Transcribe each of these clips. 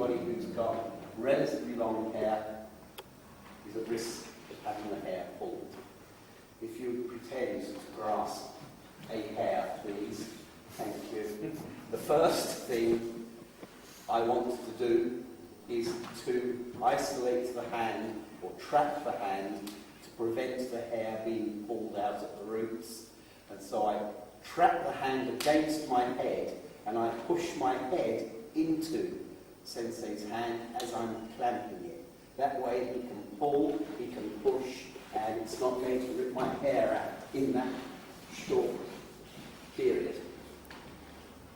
Somebody who's got relatively long hair is at risk of having the hair pulled. If you pretend to grasp a hair, please. Thank you. The first thing I want to do is to isolate the hand or trap the hand to prevent the hair being pulled out at the roots. And so I trap the hand against my head and I push my head into Sensei's hand as I'm clamping it. That way he can pull, he can push, and it's not going to rip my hair out in that short period.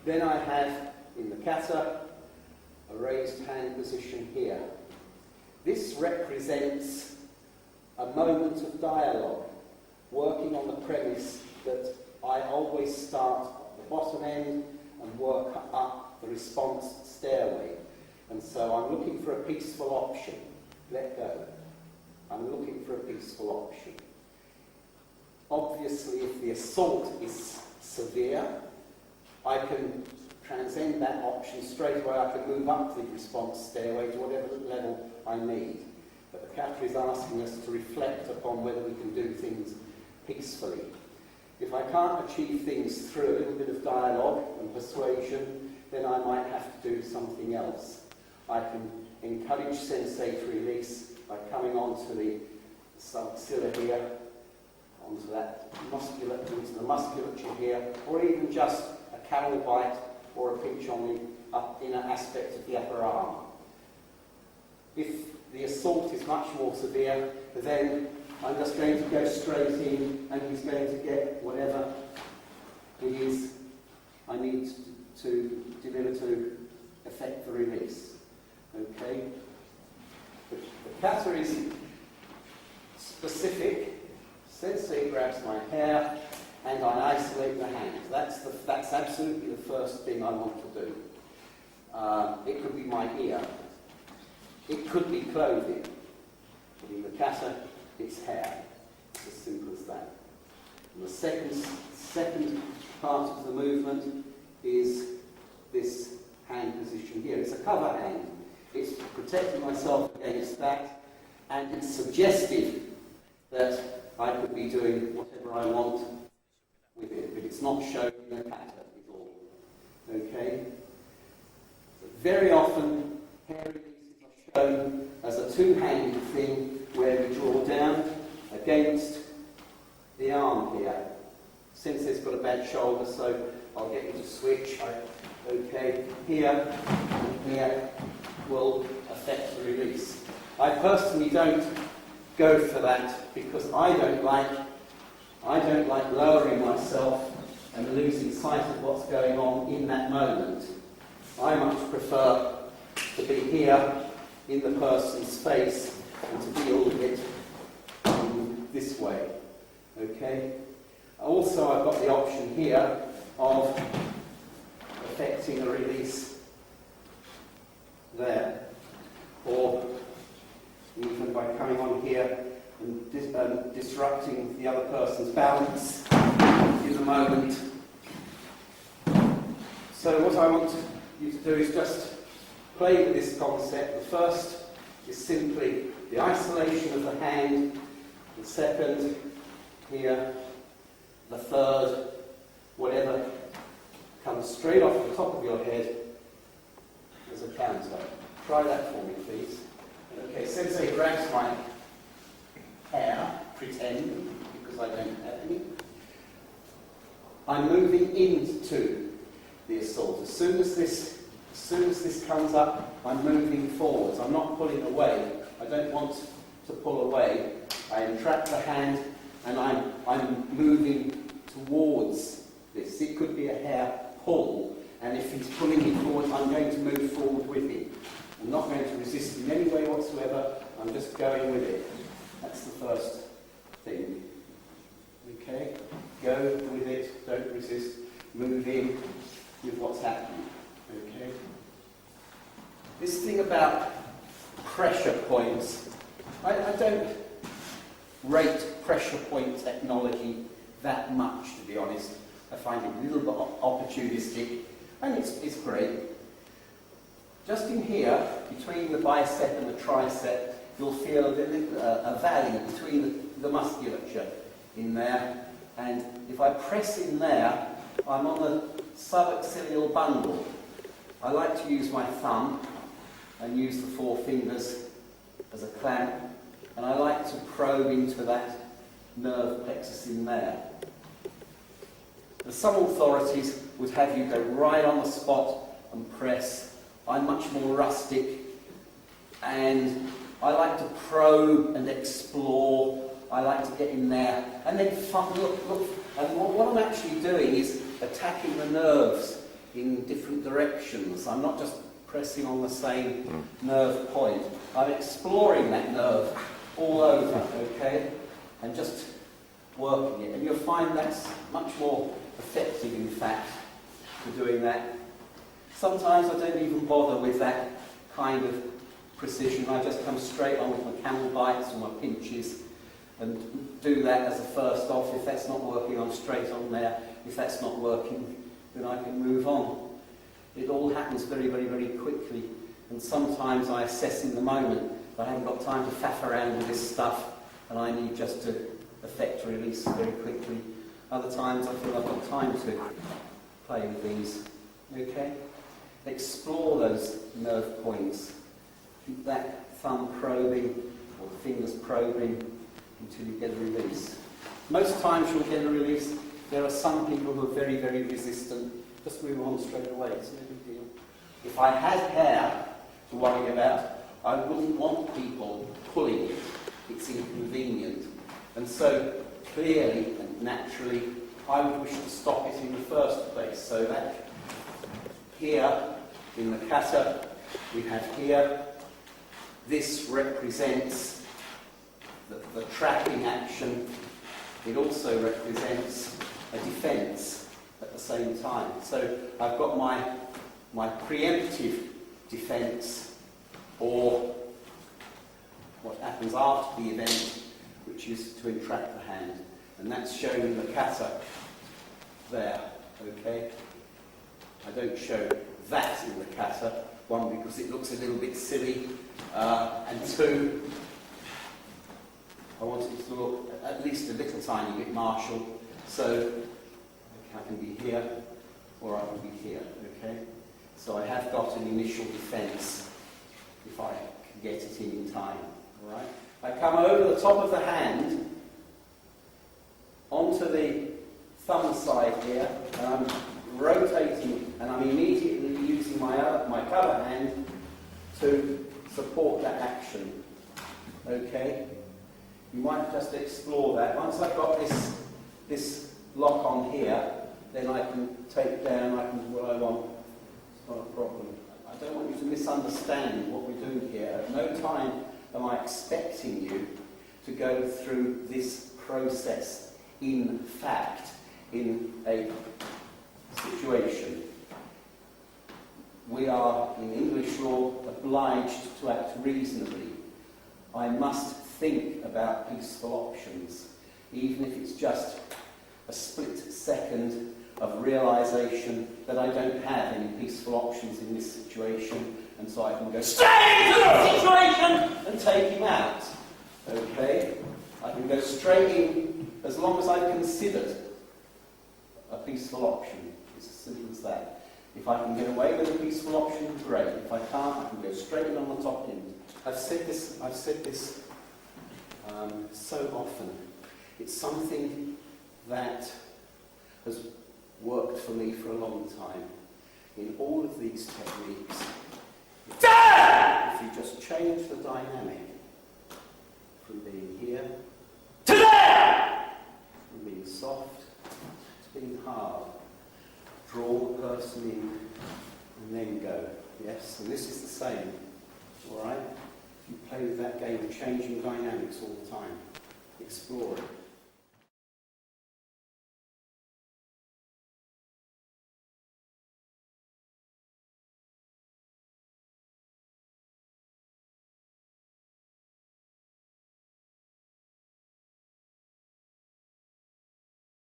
Then I have, in the kata, a raised hand position here. This represents a moment of dialogue, working on the premise that I always start at the bottom end and work up the response stairway. And so I'm looking for a peaceful option. Let go. I'm looking for a peaceful option. Obviously, if the assault is severe, I can transcend that option straight away. I can move up the response stairway to whatever level I need. But the kata is asking us to reflect upon whether we can do things peacefully. If I can't achieve things through a little bit of dialogue and persuasion, then I might have to do something else. I can encourage Sensei to release by coming onto the subxilla here, onto that into the musculature here, or even just a camel bite or a pinch on the inner aspect of the upper arm. If the assault is much more severe, then I'm just going to go straight in and he's going to get whatever it is I need to deliver to effect the release. Okay? The kata is specific. Sensei grabs my hair and I isolate the hand. That's absolutely the first thing I want to do. It could be my ear. It could be clothing. But in the kata, it's hair. It's as simple as that. And the second part of the movement is this hand position here. It's a cover hand. It's protecting myself against that, and it's suggestive that I could be doing whatever I want with it, but it's not shown in the kata at all. Okay? Very often, hair releases are shown as a two-handed thing where we draw down against the arm here. Since it's got a bad shoulder, so I'll get you to switch. Okay, here and here will affect the release. I personally don't go for that because I don't like lowering myself and losing sight of what's going on in that moment. I much prefer to be here in the person's face and to deal with it this way. Okay? Also, I've got the option here of effecting a release there, or even by coming on here and disrupting the other person's balance in the moment. So what I want you to do is just play with this concept. The first is simply the isolation of the hand, the second here, the third, whatever comes straight off the top of your head as a counter. Try that for me, please. Okay, Sensei grabs my hair, pretend, because I don't have any. I'm moving into the assault. As soon as this comes up, I'm moving forwards. I'm not pulling away. I don't want to pull away. I entrap the hand and I'm moving towards this. It could be a hair pull, and if he's pulling me forward, I'm going to move forward with him. I'm not going to resist in any way whatsoever. I'm just going with it. That's the first thing. Okay? Go with it. Don't resist. Move in with what's happening. Okay? This thing about pressure points, I don't rate pressure point technology that much, to be honest. I find it a little bit opportunistic, and it's great. just in here, between the bicep and the tricep, you'll feel a valley between the musculature in there. And if I press in there, I'm on the subaxilleal bundle. I like to use my thumb and use the 4 fingers as a clamp, and I like to probe into that nerve plexus in there. Some authorities would have you go right on the spot and press. I'm much more rustic, and I like to probe and explore. I like to get in there and then look. And what I'm actually doing is attacking the nerves in different directions. I'm not just pressing on the same nerve point. I'm exploring that nerve all over, okay? And just working it. And you'll find that's much more effective, in fact, for doing that. Sometimes I don't even bother with that kind of precision. I just come straight on with my camel bites or my pinches and do that as a first off. If that's not working, I'm straight on there. If that's not working, then I can move on. It all happens very, very, very quickly. And sometimes I assess in the moment that I haven't got time to faff around with this stuff and I need just to effect a release very quickly. Other times I feel I've got time to play with these. Okay? Explore those nerve points. Keep that thumb probing or fingers probing until you get a release. Most times you'll get a release. There are some people who are very, very resistant. Just move on straight away. It's no big deal. If I had hair to worry about, I wouldn't want people pulling it. It's inconvenient. And so, clearly and naturally, I would wish to stop it in the first place. So that here, in the kata, we have here, this represents the trapping action. It also represents a defence at the same time. So I've got my preemptive defence, or what happens after the event, which is to entrap the hand. And that's shown in the kata there, okay? I don't show that in the kata. One, because it looks a little bit silly, and two, I want it to look at least a little tiny bit martial. So I can be here, or I can be here, okay? So I have got an initial defence if I can get it in time, all right? I come over the top of the hand onto the thumb side here, and I'm rotating, and I'm immediately using my cover hand to support that action, okay? You might just explore that. Once I've got this lock on here, then I can take down, I can do what I want. It's not a problem. I don't want you to misunderstand what we're doing here. At no time am I expecting you to go through this process in fact in a situation. We are, in English law, obliged to act reasonably. I must think about peaceful options, even if it's just a split second of realisation that I don't have any peaceful options in this situation, and so I can go straight into the situation and take him out. Okay? I can go straight in as long as I've considered a peaceful option. It's as simple as that. If I can get away with a peaceful option, great. If I can't, I can go straight in on the top end. I've said this so often. It's something that has worked for me for a long time. In all of these techniques, if you just change the dynamic from being here to there, from being soft to being hard, draw the person in and then go. Yes, and this is the same. All right? You play with that game of changing dynamics all the time. Explore it.